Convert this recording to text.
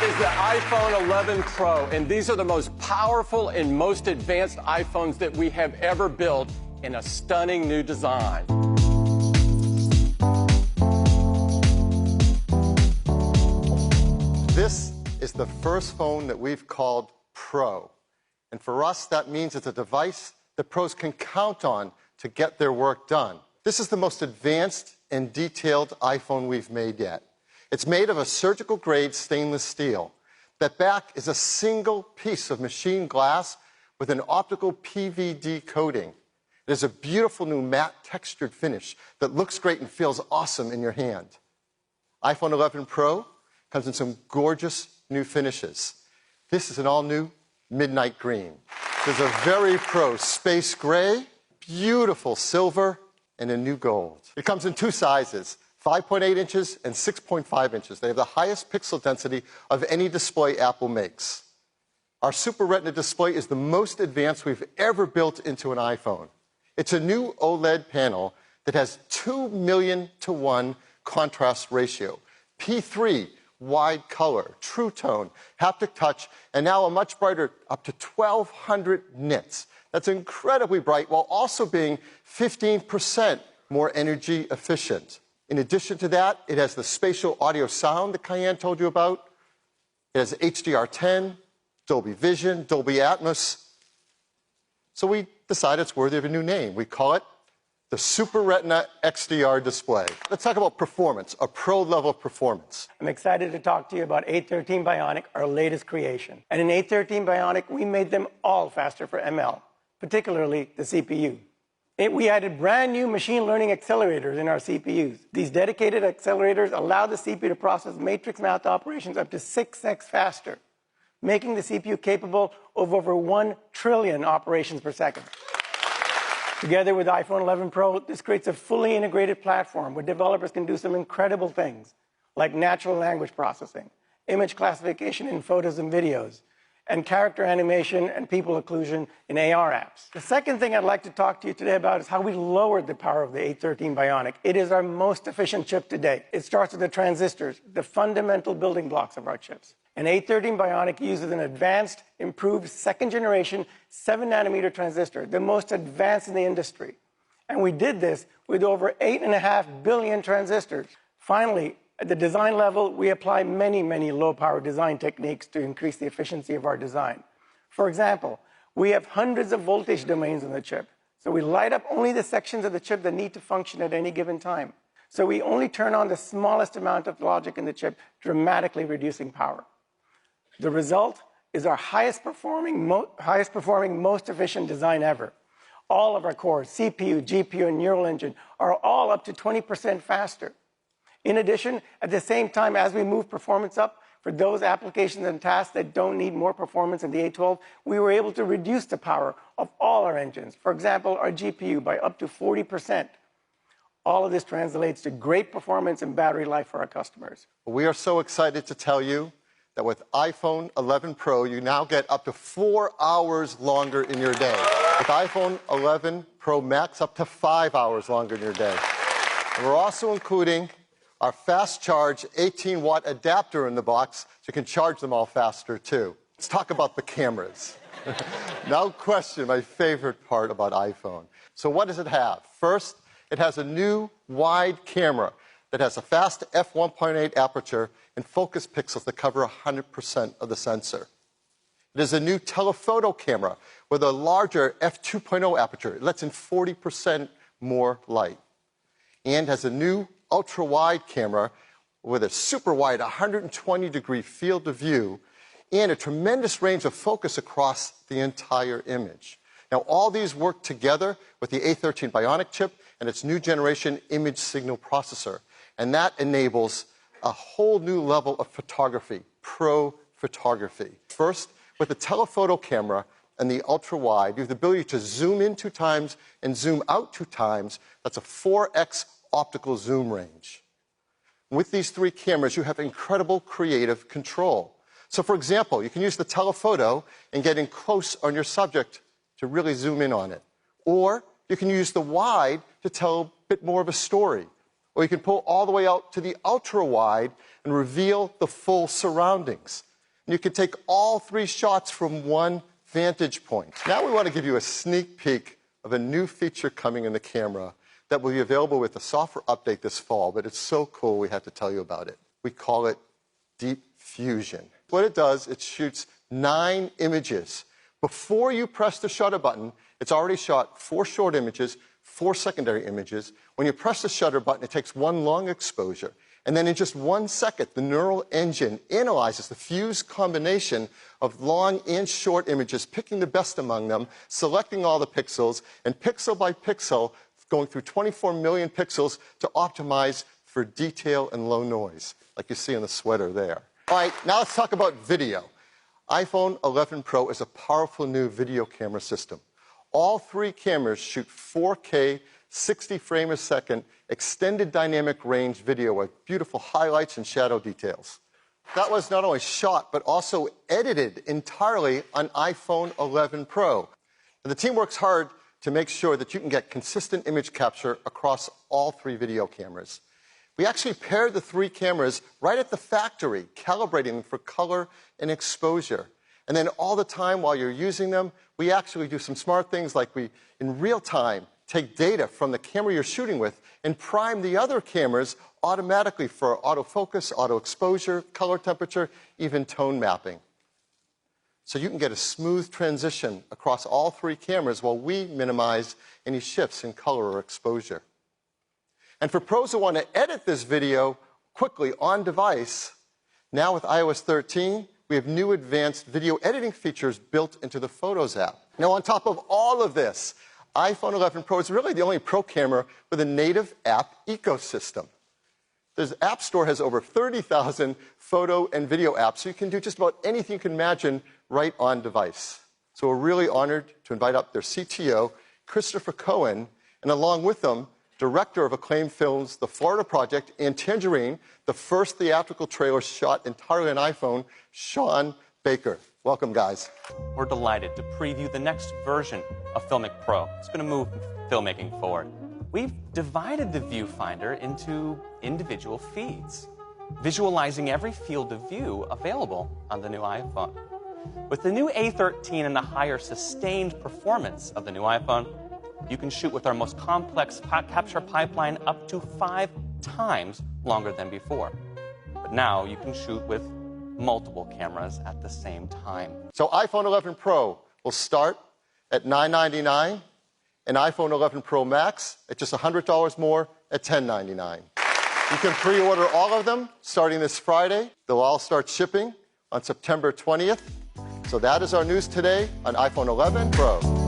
is the iPhone 11 Pro, and these are the most powerful and most advanced iPhones that we have ever built in a stunning new design. This is the first phone that we've called Pro. And for us, that means it's a device that pros can count on to get their work done. This is the most advanced and detailed iPhone we've made yet. It's made of a surgical-grade stainless steel. That back is a single piece of machined glass with an optical PVD coating. It is a beautiful new matte textured finish that looks great and feels awesome in your hand. iPhone 11 Pro comes in some gorgeous new finishes. This is an all-new midnight green. There's a very pro space gray, beautiful silver, and a new gold. It comes in two sizes, 5.8 inches and 6.5 inches. They have the highest pixel density of any display Apple makes. Our Super Retina display is the most advanced we've ever built into an iPhone. It's a new OLED panel that has 2 million to 1 contrast ratio, P3 wide color, true tone, haptic touch, and now a much brighter, up to 1,200 nits. That's incredibly bright while also being 15% more energy efficient. In addition to that, it has the spatial audio sound that Cayenne told you about. It has HDR10, Dolby Vision, Dolby Atmos. So we decided it's worthy of a new name. We call it the Super Retina XDR display. Let's talk about performance, a pro-level performance. I'm excited to talk to you about 813 Bionic, our latest creation. And in 813 Bionic, we made them all faster for ML, particularly the CPU. We added brand new machine learning accelerators in our CPUs. These dedicated accelerators allow the CPU to process matrix math operations up to 6x faster, making the CPU capable of over 1 trillion operations per second. Together with iPhone 11 Pro, this creates a fully integrated platform where developers can do some incredible things, like natural language processing, image classification in photos and videos, and character animation and people occlusion in AR apps. The second thing I'd like to talk to you today about is how we lowered the power of the 813 Bionic. It is our most efficient chip to date. It starts with the transistors, the fundamental building blocks of our chips. An 813 Bionic uses an advanced, improved second-generation 7-nanometer transistor, the most advanced in the industry. And we did this with over 8.5 billion transistors. Finally, at the design level, we apply many, many low-power design techniques to increase the efficiency of our design. For example, we have hundreds of voltage domains in the chip, so we light up only the sections of the chip that need to function at any given time. So we only turn on the smallest amount of logic in the chip, dramatically reducing power. The result is our highest performing, most efficient design ever. All of our cores, CPU, GPU, and neural engine, are all up to 20% faster. In addition, at the same time as we move performance up for those applications and tasks that don't need more performance in the 812, we were able to reduce the power of all our engines. For example, our GPU by up to 40%. All of this translates to great performance and battery life for our customers. We are so excited to tell you that with iPhone 11 Pro, you now get up to 4 hours longer in your day. With iPhone 11 Pro Max, up to 5 hours longer in your day. And we're also including our fast charge 18-watt adapter in the box, so you can charge them all faster too. Let's talk about the cameras. No question, my favorite part about iPhone. So what does it have? First, it has a new wide camera that has a fast f1.8 aperture and focus pixels that cover 100% of the sensor. It is a new telephoto camera with a larger f2.0 aperture. It lets in 40% more light. And has a new ultra-wide camera with a super wide 120-degree field of view and a tremendous range of focus across the entire image. Now, all these work together with the A13 Bionic chip and its new generation image signal processor. And that enables a whole new level of photography, pro photography. First, with the telephoto camera and the ultra-wide, you have the ability to zoom in 2 times and zoom out 2 times. That's a 4x optical zoom range. With these 3 cameras, you have incredible creative control. So, for example, you can use the telephoto and get in close on your subject to really zoom in on it. Or you can use the wide to tell a bit more of a story. Or you can pull all the way out to the ultra-wide and reveal the full surroundings. And you can take all 3 shots from one vantage point. Now we want to give you a sneak peek of a new feature coming in the camera that will be available with a software update this fall, but it's so cool we have to tell you about it. We call it Deep Fusion. What it does, it shoots 9 images. Before you press the shutter button, it's already shot 4 short images, 4 secondary images. When you press the shutter button, it takes 1 long exposure. And then in just 1 second, the neural engine analyzes the fused combination of long and short images, picking the best among them, selecting all the pixels, and pixel by pixel, going through 24 million pixels to optimize for detail and low noise, like you see in the sweater there. All right, now let's talk about video. iPhone 11 Pro is a powerful new video camera system. All 3 cameras shoot 4K, 60 frames a second, extended dynamic range video with beautiful highlights and shadow details. That was not only shot, but also edited entirely on iPhone 11 Pro. And the team works hard to make sure that you can get consistent image capture across all 3 video cameras. We actually paired the 3 cameras right at the factory, calibrating them for color and exposure. And then all the time while you're using them, we actually do some smart things like we, in real time, take data from the camera you're shooting with and prime the other cameras automatically for autofocus, auto exposure, color temperature, even tone mapping. So you can get a smooth transition across all 3 cameras while we minimize any shifts in color or exposure. And for pros who want to edit this video quickly on device, now with iOS 13, we have new advanced video editing features built into the Photos app. Now, on top of all of this, iPhone 11 Pro is really the only Pro camera with a native app ecosystem. The App Store has over 30,000 photo and video apps, so you can do just about anything you can imagine right on device. So we're really honored to invite up their CTO, Christopher Cohen, and along with them, director of acclaimed films The Florida Project and Tangerine, the first theatrical trailer shot entirely on iPhone, Sean Baker. Welcome, guys. We're delighted to preview the next version of Filmic Pro. It's going to move filmmaking forward. We've divided the viewfinder into individual feeds, visualizing every field of view available on the new iPhone. With the new A13 and the higher sustained performance of the new iPhone, you can shoot with our most complex capture pipeline up to 5 times longer than before. But now you can shoot with multiple cameras at the same time. So iPhone 11 Pro will start at $999 and iPhone 11 Pro Max at just $100 more at $1099. You can pre-order all of them starting this Friday. They'll all start shipping on September 20th. So that is our news today on iPhone 11 Pro.